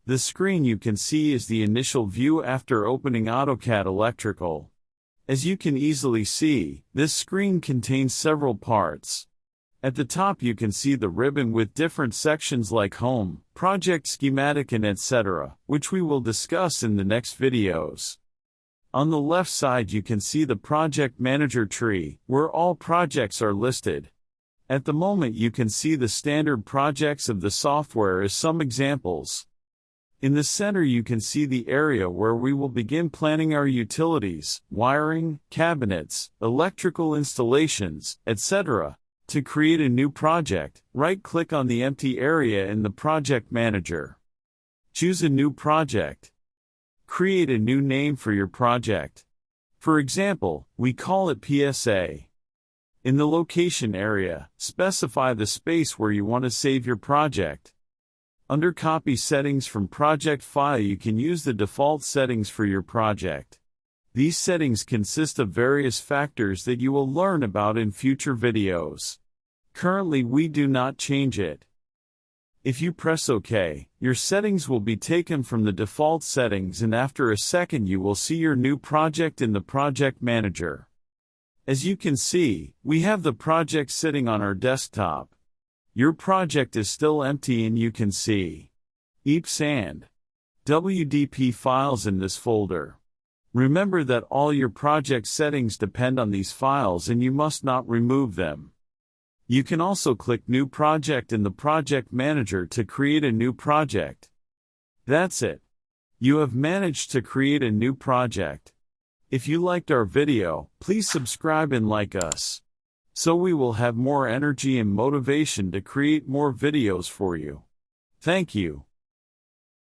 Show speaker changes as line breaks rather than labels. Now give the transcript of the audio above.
The screen you can see is the initial view after opening AutoCAD Electrical. As you can easily see, this screen contains several parts. At the top you can see the ribbon with different sections like Home, Project Schematic and etc., which we will discuss in the next videos. On the left side you can see the Project Manager tree, where all projects are listed. At the moment you can see the standard projects of the software as some examples. In the center you can see the area where we will begin planning our utilities, wiring, cabinets, electrical installations, etc. To create a new project, right-click on the empty area in the Project Manager. Choose a new project. Create a new name for your project. For example, we call it PSA. In the location area, specify the space where you want to save your project. Under Copy Settings from Project File you can use the default settings for your project. These settings consist of various factors that you will learn about in future videos. Currently we do not change it. If you press OK, your settings will be taken from the default settings and after a second you will see your new project in the Project Manager. As you can see, we have the project sitting on our desktop. Your project is still empty and you can see EAPS and WDP files in this folder. Remember that all your project settings depend on these files and you must not remove them. You can also click New Project in the Project Manager to create a new project. That's it. You have managed to create a new project. If you liked our video, please subscribe and like us, so we will have more energy and motivation to create more videos for you. Thank you.